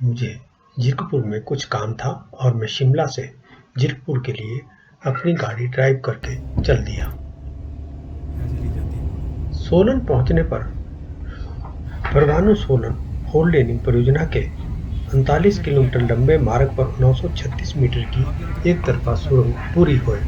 मुझे जीरकपुर में कुछ काम था और मैं शिमला से जीरकपुर के लिए अपनी गाड़ी ड्राइव करके चल दिया। सोलन पहुंचने पर परवाणु सोलन 4 लेनिंग परियोजना के 39 किलोमीटर लंबे मार्ग पर 936 मीटर की एक तरफा सुरंग पूरी हुई।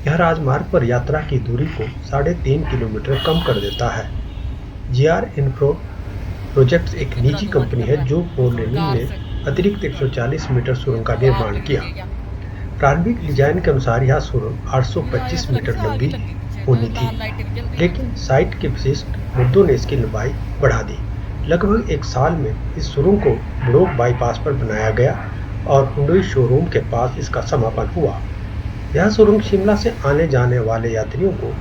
यह राजमार्ग पर यात्रा की दूरी को 3.5 किलोमीटर कम कर देता है। जीआर इन्फ्रो प्रोजेक्ट्स एक निजी कंपनी है जो 4 लेनिंग में अतिरिक्त 140 मीटर सुरंग का निर्माण किया। प्रारंभिक डिजाइन के अनुसार यह सुरंग 825 मीटर लंबी होनी थी, लेकिन साइट के विशिष्ट मुद्दों ने इसकी लंबाई बढ़ा दी। लगभग एक साल में इस सुरंग को ब्लॉक बाईपास पर बनाया गया और हुंडई शोरूम के पास इसका समापन हुआ। यह सुरंग शिमला से आने जाने वाले यात्रियों को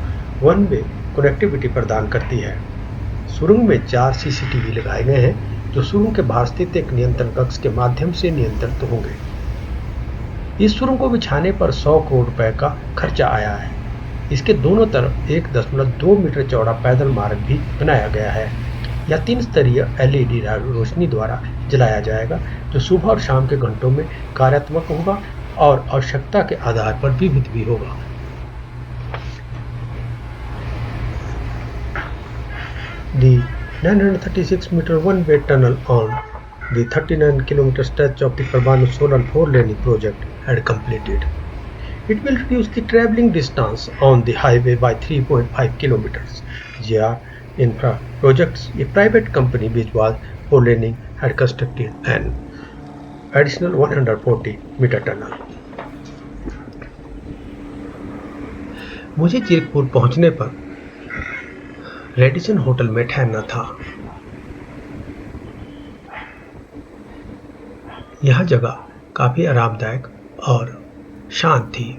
वन वे कनेक्टिविटी प्रदान करती है। सुरंग में 4 सीसीटीवी लगाए गए हैं जो सुरंग के बाहर स्थित एक नियंत्रण कक्ष के माध्यम से नियंत्रित होंगे। इस सुरंग को बिछाने पर 100 करोड़ रुपए का खर्चा आया है। इसके दोनों तरफ 1.2 मीटर चौड़ा पैदल मार्ग भी बनाया गया है। यह 3 स्तरीय LED रोशनी द्वारा जलाया जाएगा जो सुबह और शाम के घंटों में कार्यात्मक होगा और आवश्यकता के आधार पर विविध भी होगा। The 936-meter one-way tunnel on the 39-kilometer stretch of the Parvanu Solan 4-lane project had completed. It will reduce the traveling distance on the highway by 3.5 kilometers. GR Infra Projects, a private company which was 4-laning, had constructed an additional 140-meter tunnel. मुझे जीरकपुर पहुंचने पर Radisson hotel में ठहरना था। यह जगह काफी आरामदायक और शांत थी।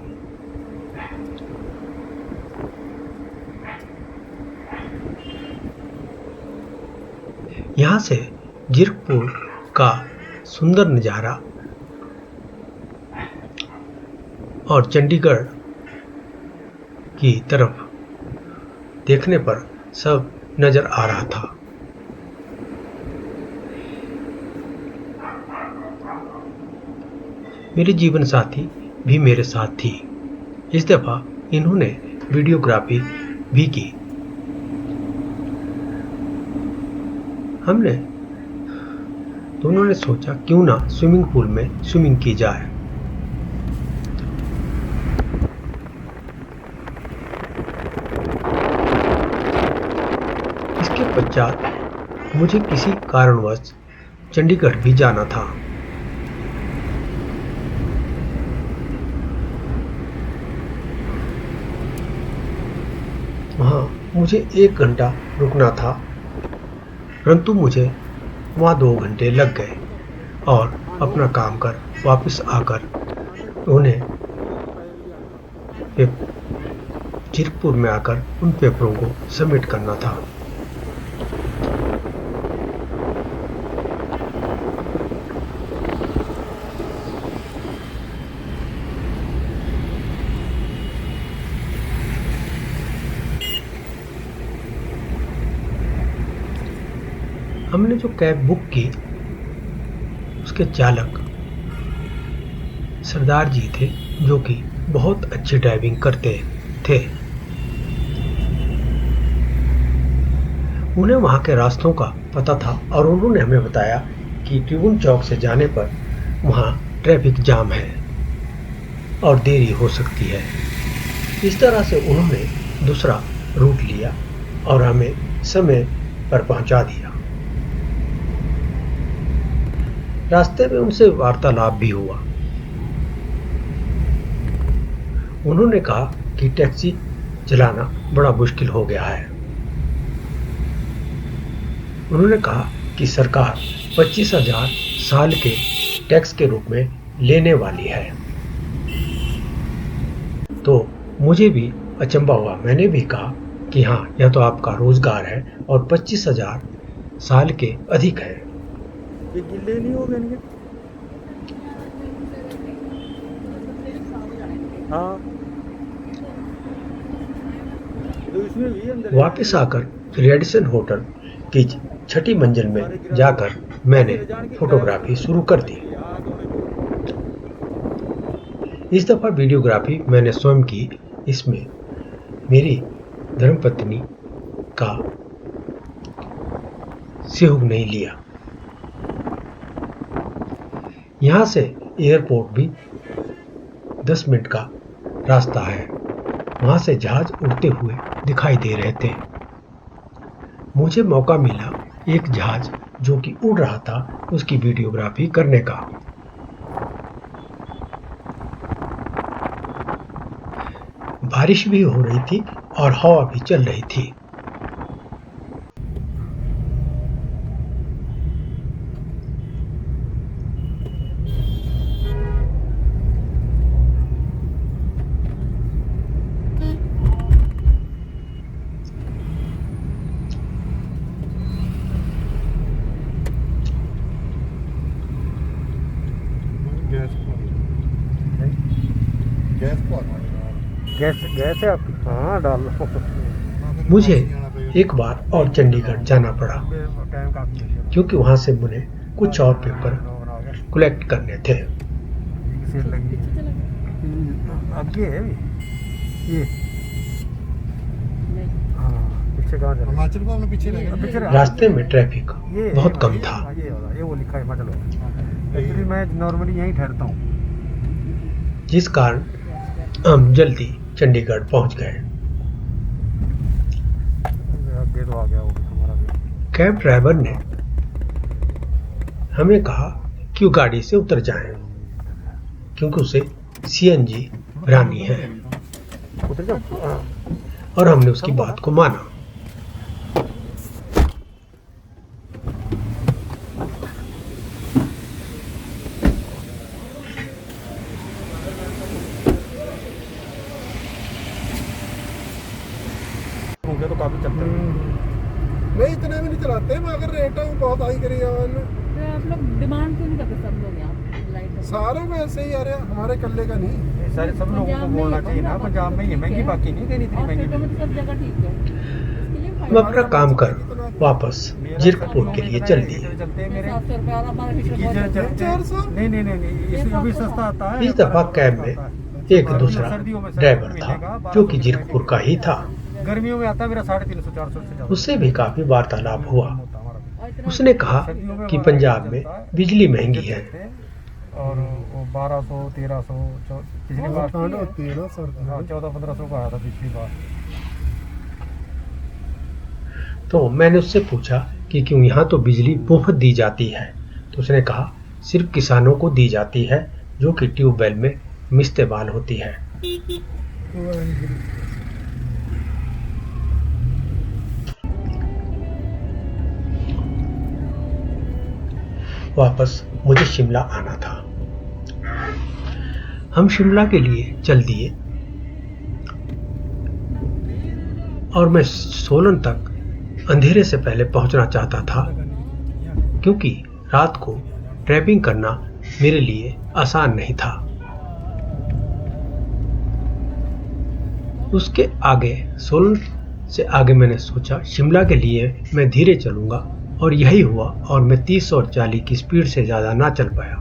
यहाँ से जीरकपुर का सुंदर नज़ारा और चंडीगढ़ की तरफ देखने पर सब नजर आ रहा था। मेरे जीवन साथी भी मेरे साथ थी। इस दफा इन्होंने वीडियोग्राफी भी की। हमने दोनों ने सोचा क्यों ना स्विमिंग पूल में स्विमिंग की जाए। इसके पश्चात मुझे किसी कारणवश चंडीगढ़ भी जाना था। वहां मुझे 1 घंटा रुकना था, परंतु मुझे वहां 2 घंटे लग गए और अपना काम कर वापस आकर उन्हें जीरकपुर में आकर उन पेपरों को सबमिट करना था। हमने जो कैब बुक की उसके चालक सरदार जी थे जो कि बहुत अच्छी ड्राइविंग करते थे। उन्हें वहां के रास्तों का पता था और उन्होंने हमें बताया कि ट्रिब्यून चौक से जाने पर वहां ट्रैफिक जाम है और देरी हो सकती है। इस तरह से उन्होंने दूसरा रूट लिया और हमें समय पर पहुंचा दिया। रास्ते में उनसे वार्तालाप भी हुआ। उन्होंने कहा कि टैक्सी चलाना बड़ा मुश्किल हो गया है। उन्होंने कहा कि सरकार 25,000 साल के टैक्स के रूप में लेने वाली है। तो मुझे भी अचंभा हुआ। मैंने भी कहा कि हाँ, यह तो आपका रोजगार है और 25,000 साल के अधिक है। ये गिल्ले नहीं हो गए इनके? हाँ, तो इसमें भी अंदर वापस आकर रेडिसन होटल की 6ठी मंजिल में जाकर मैंने फोटोग्राफी शुरू कर दी। इस दफा वीडियोग्राफी मैंने स्वयं की। इसमें मेरी धर्मपत्नी का सहयोग नहीं लिया। यहां से एयरपोर्ट भी 10 मिनट का रास्ता है। वहां से जहाज उड़ते हुए दिखाई दे रहे थे। मुझे मौका मिला एक जहाज जो कि उड़ रहा था उसकी वीडियोग्राफी करने का। बारिश भी हो रही थी और हवा भी चल रही थी। गैस गैस है आपकी? हाँ डाल लो। मुझे एक बार और चंडीगढ़ जाना पड़ा टाइम काफी है। क्योंकि वहां से मुझे कुछ और पेपर कलेक्ट करने थे। सेल लगी है। आगे है ये। हाँ पीछे कहाँ जा रहा है? हिमाचल को हमने पीछे लगे पीछे रास्ते में ट्रैफिक बहुत कम था, ये वो लिखा है हिमाचल। एक्चुअली मैं नॉर्मली यहीं ठहरता हूँ। जिस कारण हम जल्दी चंडीगढ़ पहुंच गए। आगे तो आ गया वो हमारा भी। कैब ड्राइवर ने हमें कहा कि वो गाड़ी से उतर जाएं क्योंकि उसे सीएनजी भरानी है उतर जाओ। और हमने उसकी बात को माना। तो काफी चलते हैं। नहीं इतने भी नहीं चलाते, मैं अगर रेट है बहुत हाई करी आवाज में। तो आप लोग डिमांड क्यों नहीं करते सब लोग यहाँ लाइट? सारों में ऐसे ही आ रहे हैं, हमारे कल्ले का नहीं। सारे सब लोगों को बोलना चाहिए ना, पंजाब में ही है महंगी, बाकी नहीं देनी इतनी महंगी। सब जगह ठीक है। इसके लिए हम अपना काम कर वापस जीरकपुर के लिए चल दिए। चलते हैं मेरे 700 रुपया और हमारा हिसाब गीजर बहुत चलते हैं। 400? नहीं इसमें भी सस्ता आता है। इस दफा कैब में एक दूसरा ड्राइवर था जो कि जीरकपुर का ही था। गर्मियों में आता है मेरा 350-400 से ज्यादा। उससे भी काफी वार्तालाप हुआ। और इतना उसने कहा कि पंजाब में बिजली महंगी है और वो 1200-1300 पिछली बार ठंड होती है ना सर। 1400-1500 का आया था पिछली बार। तो मैंने उससे पूछा कि क्यों यहाँ तो बिजली मुफ्त दी जाती है। तो उसने कहा सिर्फ किसानों को दी जाती है जो कि ट्यूबवेल में मिस्तेमाल होती है। वापस मुझे शिमला आना था। हम शिमला के लिए चल दिए और मैं सोलन तक अंधेरे से पहले पहुंचना चाहता था क्योंकि रात को ड्राइविंग करना मेरे लिए आसान नहीं था। उसके आगे सोलन से आगे मैंने सोचा शिमला के लिए मैं धीरे चलूंगा और यही हुआ और मैं 30 और 40 की स्पीड से ज्यादा ना चल पाया।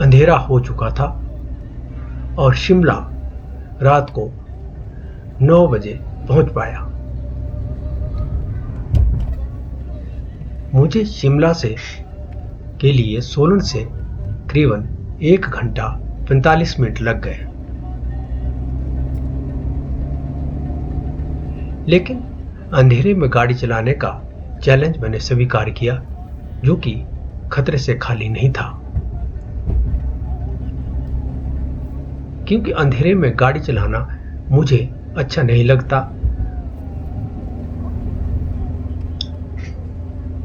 अंधेरा हो चुका था और शिमला रात को 9 बजे पहुंच पाया। मुझे शिमला से के लिए सोलन से करीबन 1 घंटा 45 मिनट लग गए। लेकिन अंधेरे में गाड़ी चलाने का चैलेंज मैंने स्वीकार किया जो कि खतरे से खाली नहीं था क्योंकि अंधेरे में गाड़ी चलाना मुझे अच्छा नहीं लगता।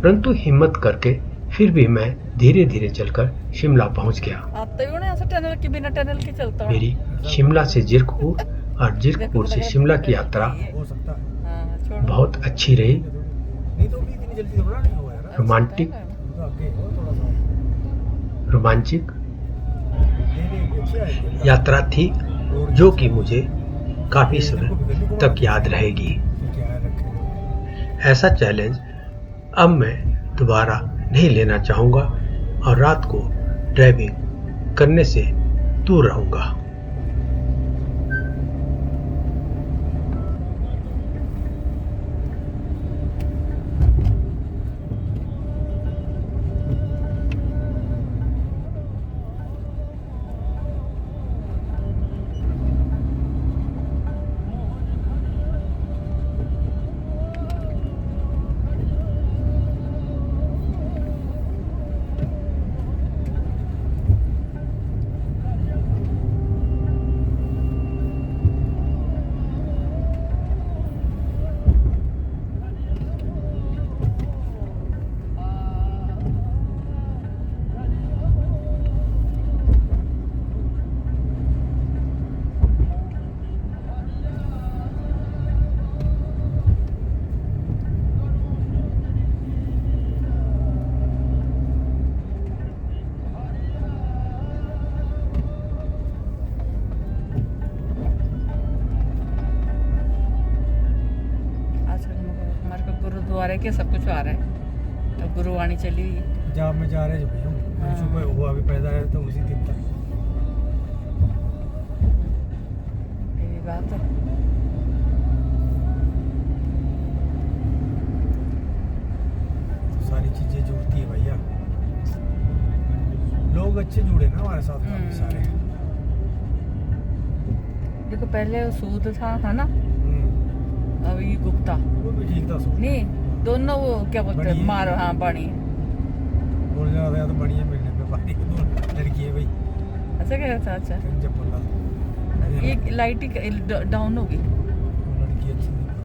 परंतु हिम्मत करके फिर भी मैं धीरे धीरे चलकर शिमला पहुंच गया। आप तो ना ऐसा टनल के बिना टनल के चलता हूँ। मेरी शिमला से जीरकपुर और जीरकपुर से शिमला की यात्रा हो सकता है। हाँ, छोड़ो। बहुत अच्छी रही। नहीं तो भी इतनी जल्दी थोड़ा नहीं हुआ यार। रोमांटिक आगे हो थोड़ा सा। रोमांचिक नहीं अच्छा है। यात्रा थी जो कि मुझे काफी समय तक याद रहेगी। ऐसा चैलेंज अब मैं दोबारा नहीं लेना चाहूँगा और रात को ड्राइविंग करने से दूर रहूँगा। गुरुद्वारे के सब कुछ आ रहा है। अब गुरुवाणी चली हुई है। पंजाब में जा रहे हैं जो भैया हाँ। सुबह हुआ अभी पैदा है तो उसी दिन तक ये भी बात है। तो सारी चीजें जुड़ती है भैया, लोग अच्छे जुड़े ना हमारे साथ काफी सारे। देखो पहले वो सूद था ना, अब ये गुप्ता वो भी ठीक था सो नहीं, दोनों वो क्या बोलते हैं बड़ी है। मारो, हाँ बड़ी बोल जा रहा तो बढ़िया मिलने पे बारी दो लड़की है भाई ऐसा क्या था। अच्छा जब बोला ये लाइट ही डाउन होगी। लड़की अच्छी